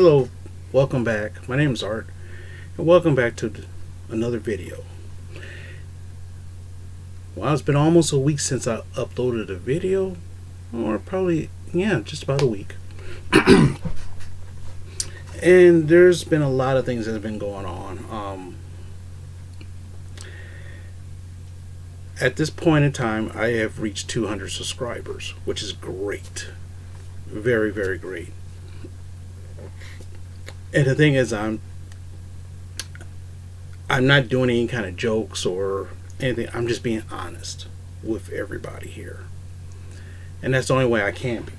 Hello, welcome back. My name is Art, and welcome back to another video. Well, it's been almost a week since I uploaded a video, or probably, just about a week. And there's been a lot of things that have been going on. At this point in time, I have reached 200 subscribers, which is great. Very, very great. And the thing is, I'm not doing any kind of jokes or anything. I'm just being honest with everybody here, and that's the only way I can be.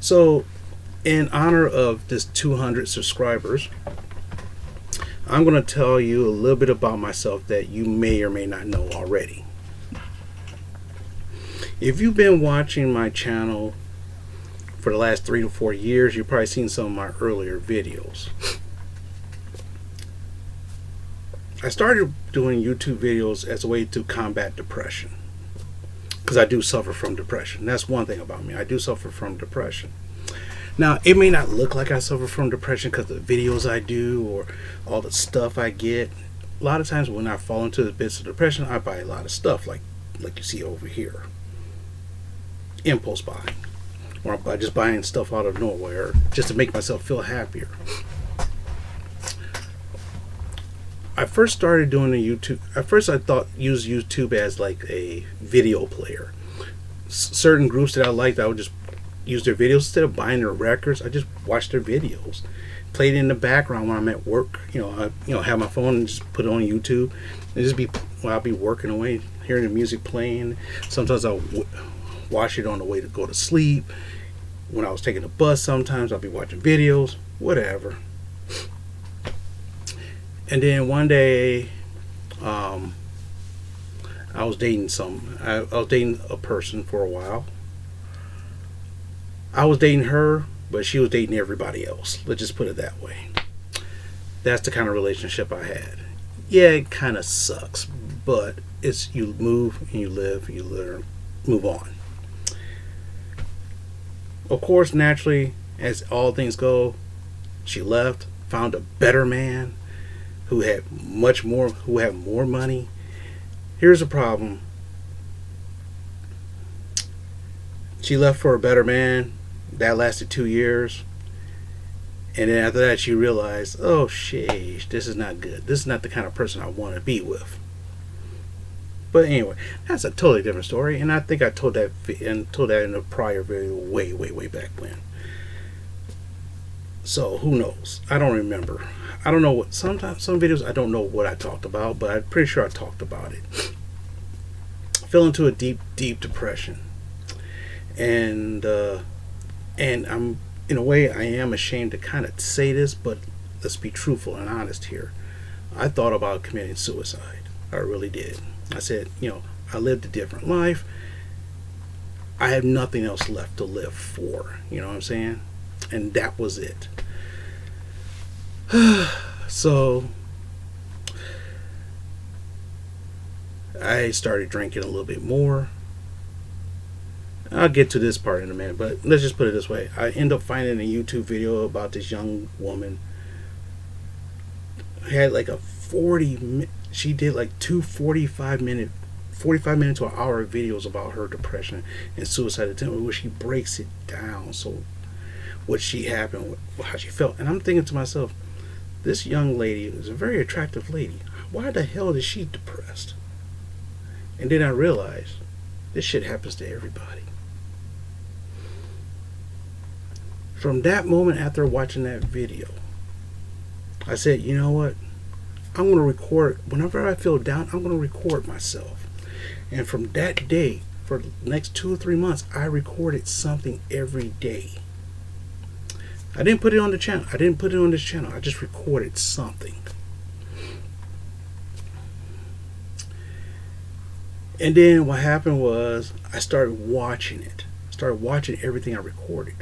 So, in honor of this 200 subscribers, I'm going to tell you a little bit about myself that you may or may not know already. If you've been watching my channel for the last 3 to 4 years, you've probably seen some of my earlier videos. I started doing YouTube videos as a way to combat depression, because I do suffer from depression. That's one thing about me. I do suffer from depression. Now, it may not look like I suffer from depression because of the videos I do or all the stuff I get. A lot of times when I fall into the bits of depression, I buy a lot of stuff like you see over here. Impulse buying, or by just buying stuff out of nowhere just to make myself feel happier. I first started doing the YouTube. At first, I thought use YouTube as like a video player. Certain groups that I liked, I would just use their videos instead of buying their records. I just watch their videos, played in the background when I'm at work. I have my phone and just put it on YouTube, and just be I'll be working away, hearing the music playing. Sometimes I'll watch it on the way to go to sleep. When I was taking the bus, sometimes I'll be watching videos, whatever. And then one day, I was dating I was dating a person for a while. I was dating her, but she was dating everybody else. Let's just put it that way. That's the kind of relationship I had. Yeah, it kind of sucks, but it's you move and you live, you learn, move on. Of course, naturally, as all things go, she left, found a better man who had more money. Here's the problem. She left for a better man. That lasted 2 years. And then after that, she realized, oh, shit, this is not good. This is not the kind of person I want to be with. But anyway, that's a totally different story, and I think I told that in a prior video way back when. So who knows? I don't remember. I don't know what. Sometimes some videos I don't know what I talked about, but I'm pretty sure I talked about it. I fell into a deep depression, and I'm in a way I am ashamed to kind of say this, but let's be truthful and honest here. I thought about committing suicide. I really did. I said, I lived a different life. I have nothing else left to live for. You know what I'm saying? And that was it. So I started drinking a little bit more. I'll get to this part in a minute, but let's just put it this way. I end up finding a YouTube video about this young woman who had like she did like 45 minute to an hour videos about her depression and suicide attempt, where she breaks it down. So what she happened, how she felt. And I'm thinking to myself, this young lady is a very attractive lady. Why the hell is she depressed? And then I realized this shit happens to everybody. From that moment after watching that video, I said, you know what? I'm going to record. Whenever I feel down, I'm going to record myself. And from that day, for the next 2 or 3 months, I recorded something every day. I didn't put it on the channel. I didn't put it on this channel. I just recorded something. And then what happened was I started watching it. I started watching everything I recorded.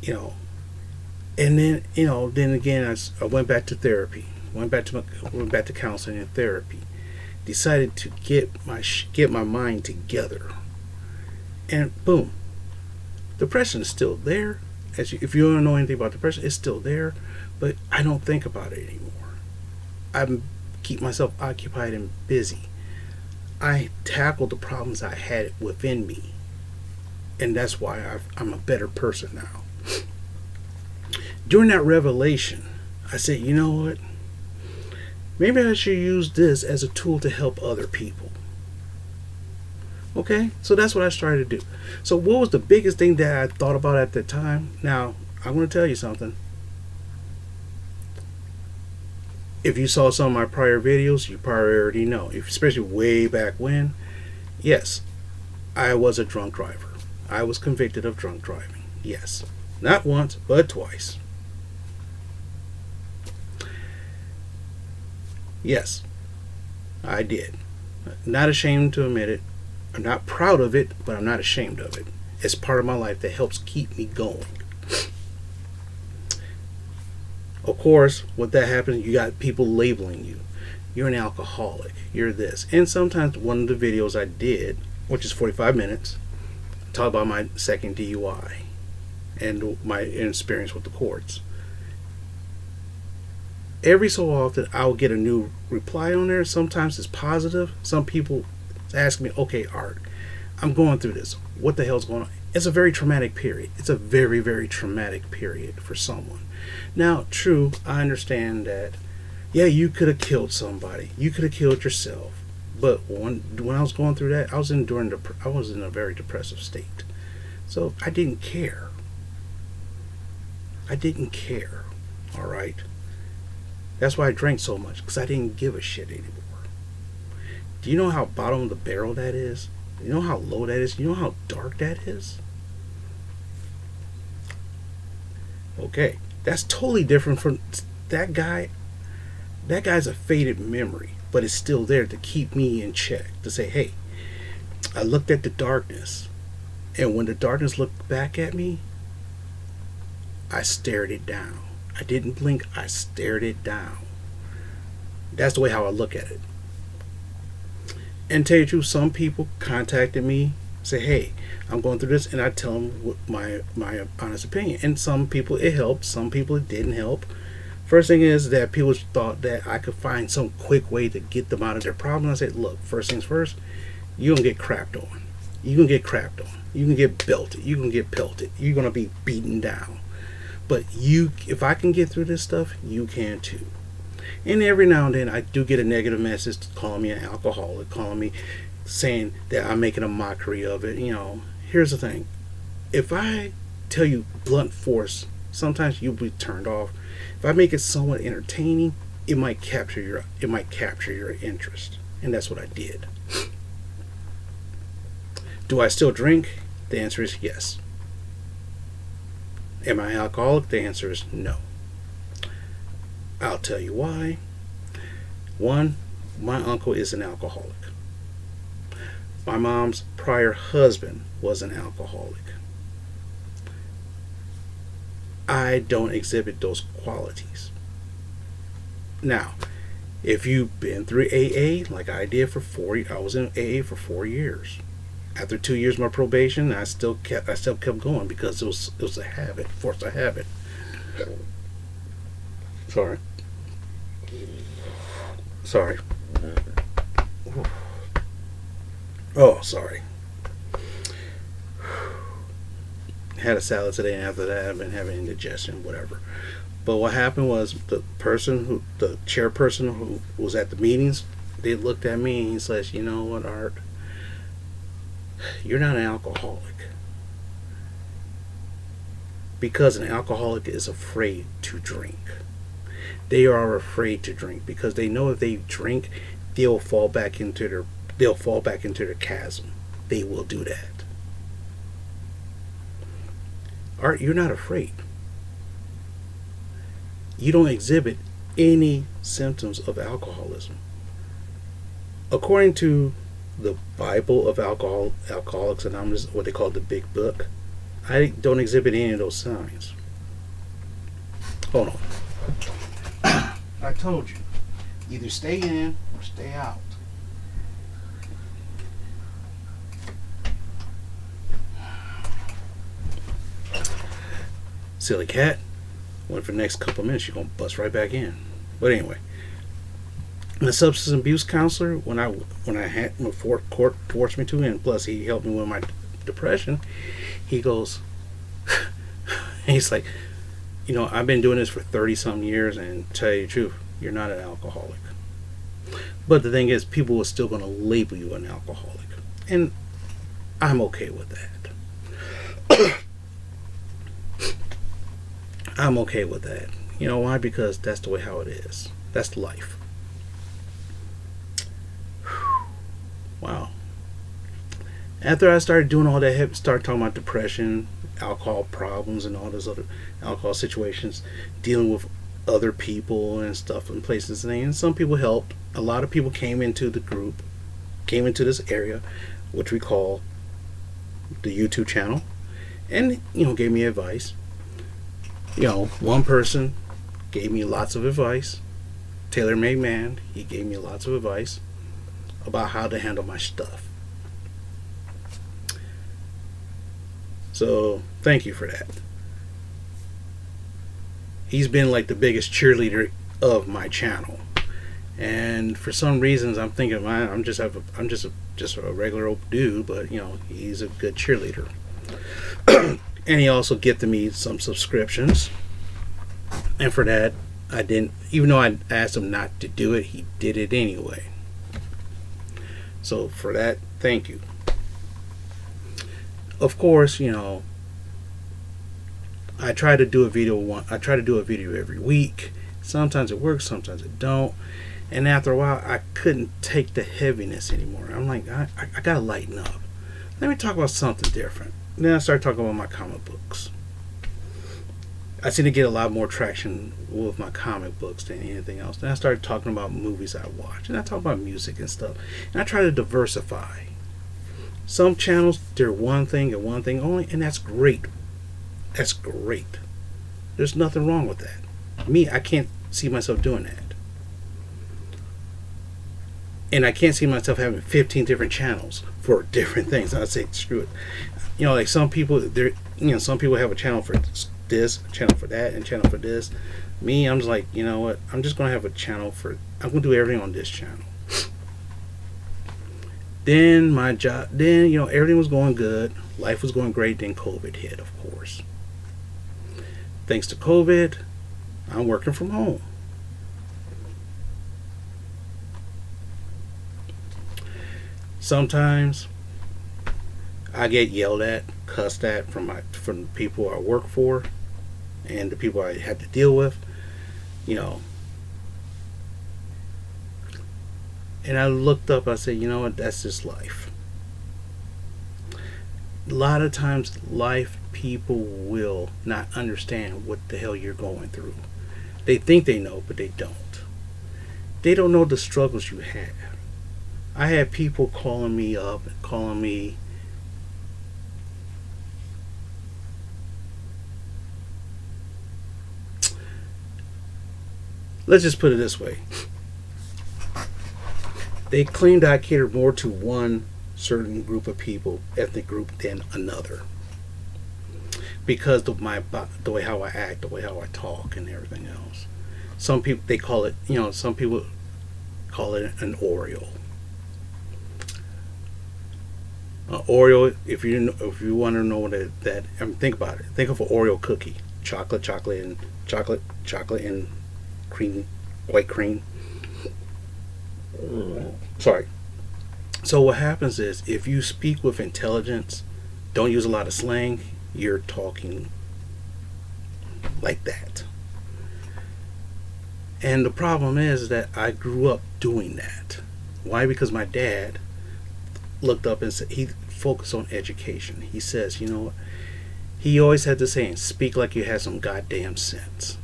And then then again I went back to therapy. Went back to counseling and therapy. decided to get my mind together, and boom, depression is still there. If you don't know anything about depression, it's still there, but I don't think about it anymore. I keep myself occupied and busy. I tackle the problems I had within me, and that's why I'm a better person now. During that revelation, I said, you know what? Maybe I should use this as a tool to help other people. Okay, so that's what I started to do. So what was the biggest thing that I thought about at the time? Now, I'm going to tell you something. If you saw some of my prior videos, you probably already know, especially way back when. Yes, I was a drunk driver. I was convicted of drunk driving. Yes, not once, but twice. Yes, I did. Not ashamed to admit it. I'm not proud of it, but I'm not ashamed of it. It's part of my life that helps keep me going. Of course, when that happens, you got people labeling you. You're an alcoholic. You're this. And sometimes one of the videos I did, which is 45 minutes, talk about my second DUI and my experience with the courts. Every so often, I'll get a new reply on there. Sometimes it's positive. Some people ask me, okay, Art, I'm going through this. What the hell's going on? It's a very traumatic period. It's a very, very traumatic period for someone. Now, true, I understand that, yeah, you could have killed somebody. You could have killed yourself. But when I was going through that, I was in a very depressive state. So I didn't care. I didn't care. All right? That's why I drank so much, because I didn't give a shit anymore. Do you know how bottom of the barrel that is? You know how low that is? You know how dark that is? Okay, that's totally different from that guy. That guy's a faded memory, but it's still there to keep me in check, to say, hey, I looked at the darkness, and when the darkness looked back at me, I stared it down. I didn't blink, I stared it down. That's the way how I look at it. And tell you the truth, some people contacted me, say, hey, I'm going through this, and I tell them what my honest opinion. And some people it helped, some people it didn't help. First thing is that people thought that I could find some quick way to get them out of their problem. I said, look, first things first, you're going to get crapped on. You're going to get crapped on. You're going to get belted. You're going to get pelted. You're going to be beaten down. But if I can get through this stuff, you can too. And every now and then I do get a negative message calling me an alcoholic, calling me, saying that I'm making a mockery of it. You know, here's the thing. If I tell you blunt force, sometimes you'll be turned off. If I make it somewhat entertaining, it might capture your interest. And that's what I did. Do I still drink? The answer is yes. Am I alcoholic? The answer is no. I'll tell you why. One, my uncle is an alcoholic. My mom's prior husband was an alcoholic. I don't exhibit those qualities. Now, if you've been through AA, like I did for 4 years, I was in AA for 4 years. After 2 years of my probation, I still kept going because it was a habit, forced a habit. Sorry. Oh, sorry. Had a salad today, and after that, I've been having indigestion, whatever. But what happened was the chairperson who was at the meetings, they looked at me and he says, you know what, Art? You're not an alcoholic. Because an alcoholic is afraid to drink. They are afraid to drink because they know if they drink, they'll fall back into their chasm. They will do that. Art, you're not afraid. You don't exhibit any symptoms of alcoholism. According to the Bible of Alcoholics Anonymous, what they call the Big Book, I don't exhibit any of those signs. Hold on. I told you, either stay in or stay out. Silly cat. Went for the next couple of minutes, you're gonna bust right back in. But anyway, the substance abuse counselor, when I had before court forced me to, and plus he helped me with my depression, he goes, he's like, I've been doing this for 30 some years, and tell you the truth, you're not an alcoholic. But the thing is, people are still going to label you an alcoholic, and I'm okay with that. I'm okay with that. You know why? Because that's the way how it is. That's life. Wow. After I started doing all that, started talking about depression, alcohol problems, and all those other alcohol situations, dealing with other people and stuff in places, and some people helped. A lot of people came into the group, came into this area, which we call the YouTube channel, and gave me advice. One person gave me lots of advice. Tailor-made man, he gave me lots of advice about how to handle my stuff. So thank you for that. He's been like the biggest cheerleader of my channel, and for some reasons I'm thinking, man, I'm just a regular old dude, but he's a good cheerleader. And he also gifted me some subscriptions, and for that I didn't, even though I asked him not to do it, he did it anyway. So for that, thank you. Of course, I try to do a video every week. Sometimes it works, sometimes it don't. And after a while, I couldn't take the heaviness anymore. I'm like, I gotta lighten up. Let me talk about something different. Then I started talking about my comic books. I seem to get a lot more traction with my comic books than anything else. Then I started talking about movies I watch, and I talk about music and stuff. And I try to diversify. Some channels, they're one thing and one thing only, and that's great. That's great. There's nothing wrong with that. Me, I can't see myself doing that. And I can't see myself having 15 different channels for different things. I'd say, screw it. Like some people, some people have a channel for this, a channel for that, and a channel for this. Me, I'm just like, you know what? I'm just going to have a channel I'm going to do everything on this channel. Then my job, everything was going good. Life was going great. Then COVID hit, of course. Thanks to COVID, I'm working from home. Sometimes I get yelled at, cussed at from the people I work for and the people I had to deal with, And I looked up, I said, you know what, that's just life. A lot of times, people will not understand what the hell you're going through. They think they know, but they don't. They don't know the struggles you have. I had people calling me up, calling me let's just put it this way. They claimed I catered more to one certain group of people, ethnic group, than another. Because of the way how I act, the way how I talk, and everything else. Some people, they call it, some people call it an Oreo. Oreo, if you want to know what that, think about it. Think of an Oreo cookie, chocolate and cream, white cream. Sorry. So what happens is, if you speak with intelligence, don't use a lot of slang, you're talking like that. And the problem is that I grew up doing that. Why? Because my dad looked up and said, he focused on education. He says, he always had the saying, speak like you had some goddamn sense.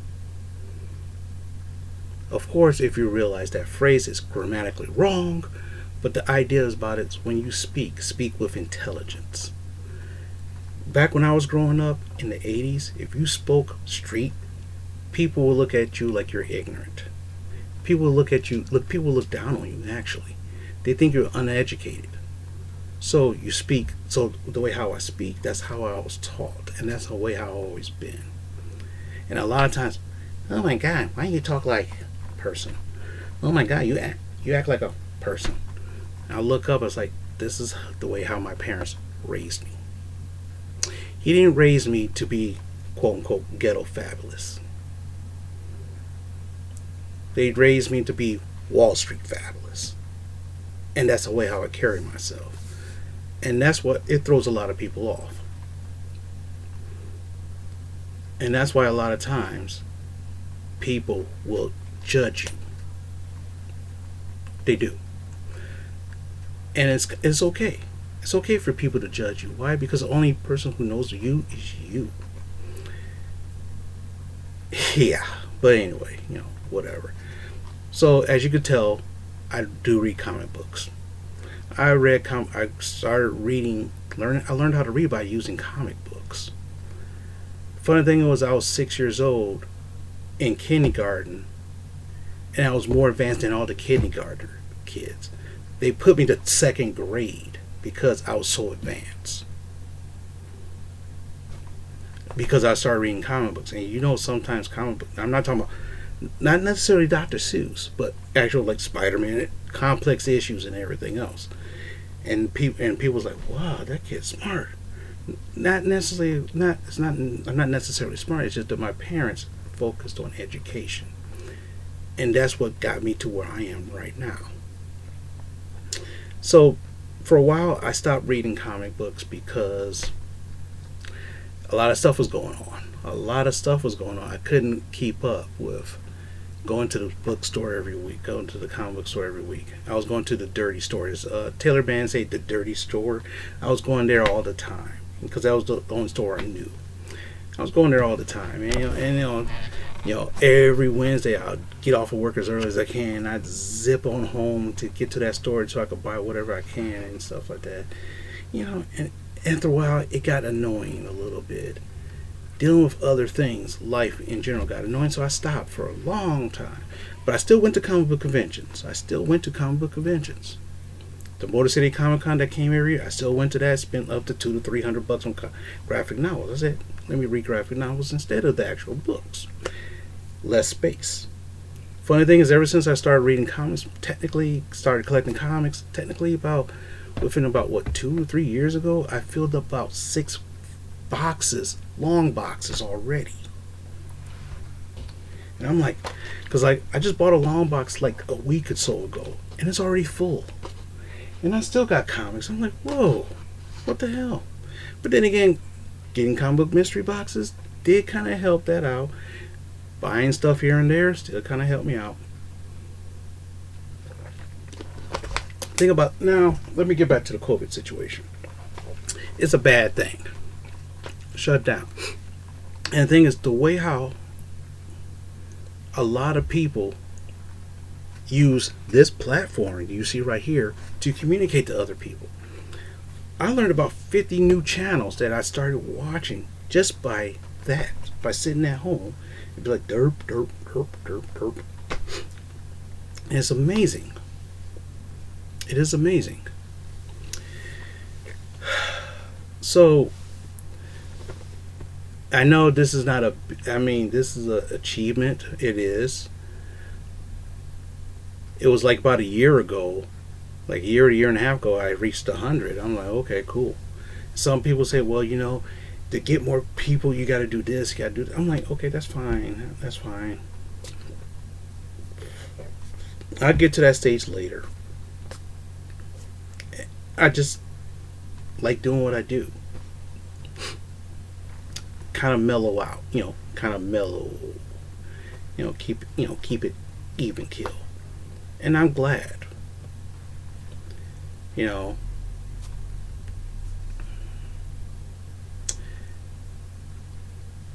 Of course, if you realize that phrase is grammatically wrong, but the idea about it is when you speak with intelligence. Back when I was growing up in the 80s, if you spoke street, people will look at you like you're ignorant. People will look down on you, actually. They think you're uneducated. So you speak, so the way how I speak, that's how I was taught, and that's the way how I've always been. And a lot of times, oh my God, why you talk like a person? Oh my God, you act like a person. And I look up, it's like, this is the way how my parents raised me. He didn't raise me to be quote unquote ghetto fabulous. They raised me to be Wall Street fabulous. And that's the way how I carry myself. And that's what it throws a lot of people off. And that's why a lot of times people will judge you. They do. And it's okay. It's okay for people to judge you. Why? Because the only person who knows you is you. Yeah. But anyway, whatever. So as you could tell, I do read comic books. I started reading. I learned how to read by using comic books. Funny thing was, I was 6 years old in kindergarten, and I was more advanced than all the kindergarten kids. They put me to second grade because I was so advanced. Because I started reading comic books, and sometimes comic books. I'm not talking about not necessarily Dr. Seuss, but actual like Spider-Man, complex issues and everything else. And people was like, "Wow, that kid's smart." Not necessarily, not it's not. I'm not necessarily smart. It's just that my parents focused on education, and that's what got me to where I am right now. So, for a while, I stopped reading comic books because a lot of stuff was going on. I couldn't keep up with going to the bookstore every week, going to the comic book store every week. I was going to the dirty stores. Taylor Band said the dirty store. I was going there all the time because that was the only store I knew. I was going there all the time, and every Wednesday I'd get off of work as early as I can. I'd zip on home to get to that store so I could buy whatever I can and stuff like that. And after a while it got annoying a little bit. Dealing with other things, life in general got annoying, so I stopped for a long time. But I still went to comic book conventions. The Motor City Comic Con that came every year, I still went to that. Spent up to $200 to $300 on graphic novels. I said, let me read graphic novels instead of the actual books. Less space. Funny thing is, ever since I started reading comics, started collecting comics, within about 2 or 3 years ago, I filled up about 6 boxes, long boxes already. And I'm like, because I just bought a long box like a week or so ago, and it's already full. And I still got comics. I'm like, whoa, what the hell? But then again, getting comic book mystery boxes did kind of help that out. Buying stuff here and there still kind of helped me out. Now, let me get back to the COVID situation. It's a bad thing. Shut down. And the thing is, the way how a lot of people use this platform you see right here to communicate to other people. I learned about 50 new channels that I started watching just by that, by sitting at home. It'd be like derp, derp, derp, derp, derp. And it's amazing. It is amazing. So, I know this is not this is an achievement. It is. It was like about a year ago, like a year and a half ago, I reached 100. I'm like, okay, cool. Some people say, well, to get more people, you got to do this, you got to do that. I'm like, okay, that's fine. That's fine. I'll get to that stage later. I just like doing what I do. Kind of mellow out, kind of mellow, keep it even kill. And I'm glad.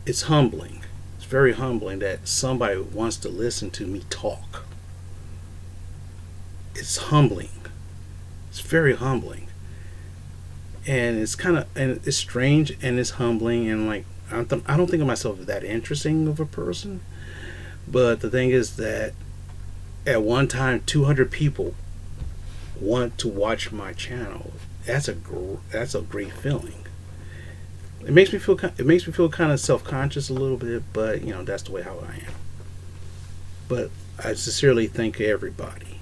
It's humbling. It's very humbling that somebody wants to listen to me talk. It's humbling. It's very humbling. And it's it's strange and it's humbling, and like I don't think of myself as that interesting of a person. But the thing is that at one time 200 people want to watch my channel. That's a great feeling. it makes me feel kind of self-conscious a little bit, but that's the way how I am. But I sincerely thank everybody.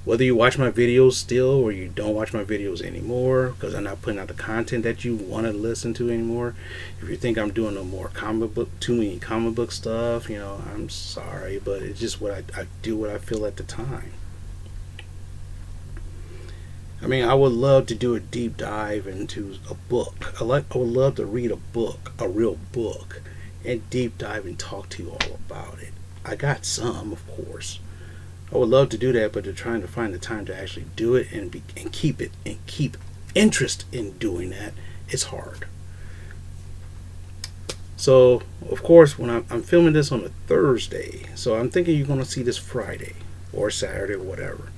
Whether you watch my videos still or you don't watch my videos anymore because I'm not putting out the content that you want to listen to anymore. If you think I'm doing too many comic book stuff, I'm sorry, but it's just what I do what I feel at the time. I mean, I would love to do a deep dive into a book. I would love to read a book, a real book, and deep dive and talk to you all about it. I got some, of course. I would love to do that, but they're trying to find the time to actually do it and keep interest in doing that. It's hard. So, of course, when I'm filming this on a Thursday, so I'm thinking you're going to see this Friday or Saturday or whatever.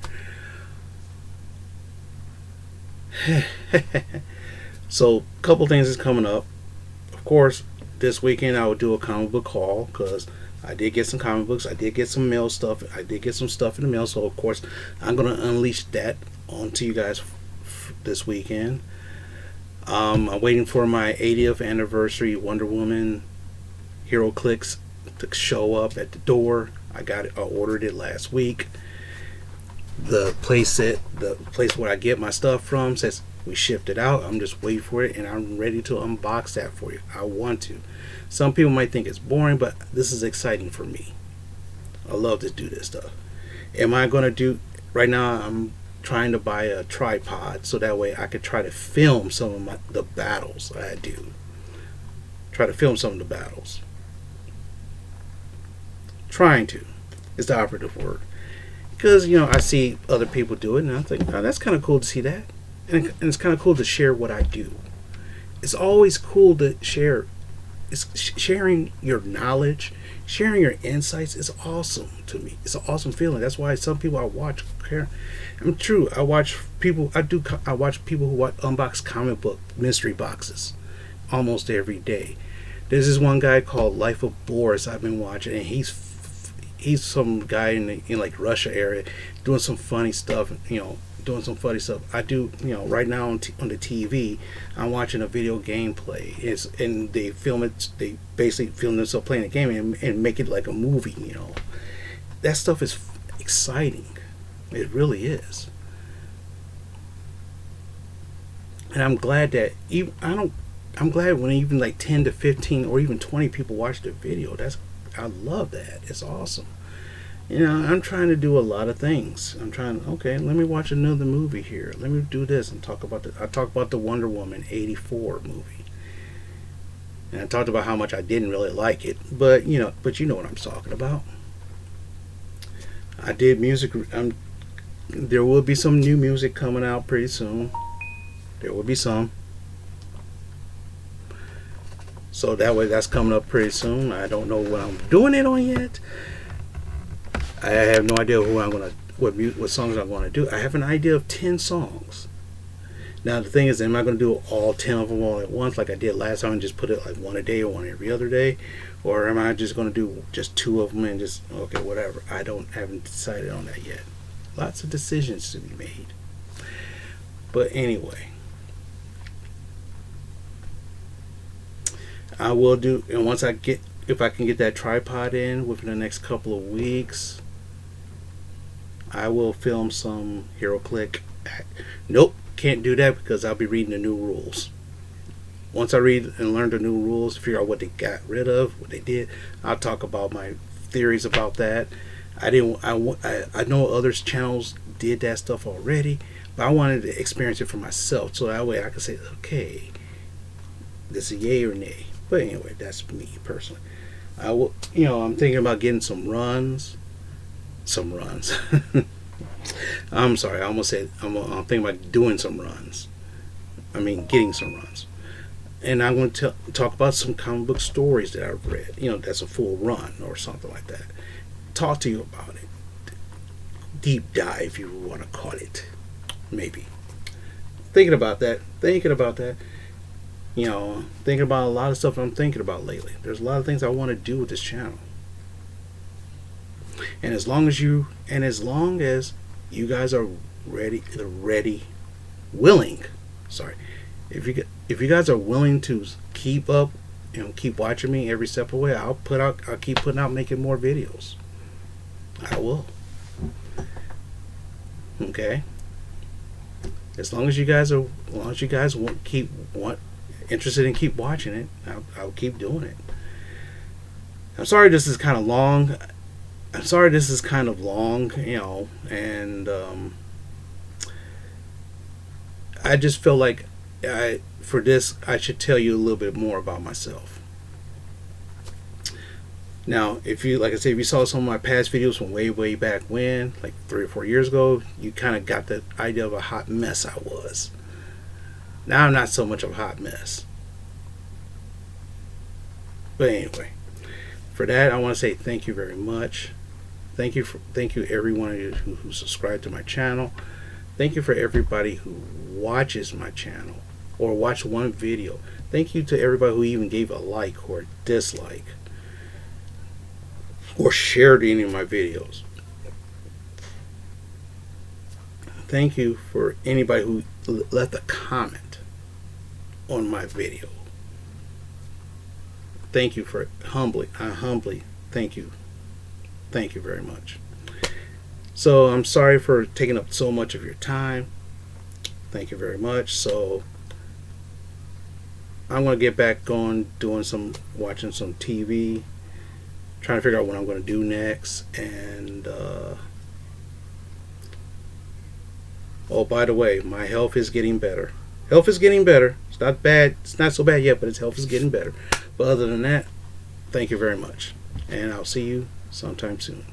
So, a couple things is coming up. Of course, this weekend I will do a comic book haul because I did get some comic books. I did get some mail stuff. I did get some stuff in the mail. So, of course, I'm going to unleash that onto you guys this weekend. I'm waiting for my 80th anniversary Wonder Woman HeroClix to show up at the door. I ordered it last week. The place where I get my stuff from says we shipped it out. I'm just waiting for it, and I'm ready to unbox that for you. I want to. Some people might think it's boring, but this is exciting for me. I love to do this stuff. Am I going to do... Right now, I'm trying to buy a tripod so that way I could try to film some of the battles I do. Try to film some of the battles. Trying to is the operative word. Because, I see other people do it, and I think, oh, that's kind of cool to see that. And it's kind of cool to share what I do. It's always cool to share. Sharing your knowledge, sharing your insights is awesome to me. It's an awesome feeling. That's why some people I watch care. I'm true. I watch people who unbox comic book mystery boxes almost every day. There's this one guy called Life of Boris I've been watching, and he's some guy in like Russia area doing some funny stuff. Doing some funny stuff. I do, right now on the TV, I'm watching a video gameplay. And they film it. They basically film themselves playing a game and make it like a movie. That stuff is exciting. It really is. And I'm glad that I'm glad when even like 10 to 15 or even 20 people watch the video. I love that. It's awesome. I'm trying to do a lot of things. Okay, let me watch another movie here. Let me do this and I talk about the Wonder Woman 84 movie. And I talked about how much I didn't really like it, but you know what I'm talking about. I did music. There will be some new music coming out pretty soon. There will be some. So that way, that's coming up pretty soon. I don't know what I'm doing it on yet. I have no idea what songs I'm going to do. I have an idea of 10 songs. Now the thing is, am I going to do all 10 of them all at once like I did last time and just put it like one a day or one every other day, or am I just going to do just 2 of them and just okay, whatever? Haven't decided on that yet. Lots of decisions to be made. But anyway, I will do, and if I can get that tripod in within the next couple of weeks, I will film some HeroClix. Nope, can't do that because I'll be reading the new rules. Once I read and learn the new rules, figure out what they got rid of, what they did, I'll talk about my theories about that. I know others channels did that stuff already, but I wanted to experience it for myself so that way I could say, okay, this is yay or nay. But anyway, that's me personally. I will, I'm thinking about getting some runs. I'm sorry, I almost said I'm thinking about doing some runs. I mean, getting some runs. And I'm going to talk about some comic book stories that I've read. That's a full run or something like that. Talk to you about it. Deep dive, if you want to call it. Maybe. Thinking about that. Thinking about a lot of stuff I'm thinking about lately. There's a lot of things I want to do with this channel. And as long as you guys are willing. Sorry. If if you guys are willing to keep up, keep watching me every step of the way, I'll keep putting out, making more videos. I will. Okay. As long as you guys interested in keep watching it, I'll keep doing it. I'm sorry this is kind of long. And I just feel like for this I should tell you a little bit more about myself. Now, if you, like I said, if you saw some of my past videos from way back when, like 3 or 4 years ago, you kind of got the idea of a hot mess I was. Now I'm not so much of a hot mess. But anyway, for that I want to say thank you very much. Thank you everyone of you who subscribed to my channel. Thank you for everybody who watches my channel or watched one video. Thank you to everybody who even gave a like or a dislike or shared any of my videos. Thank you for anybody who left a comment on my video. Thank you for I humbly thank you. Thank you very much. So I'm sorry for taking up so much of your time. Thank you very much. So I'm going to get back on watching some TV, trying to figure out what I'm going to do next. And oh, by the way, my health is getting better. Health is getting better. It's not bad. It's not so bad yet, but its health is getting better. But other than that, thank you very much. And I'll see you sometime soon.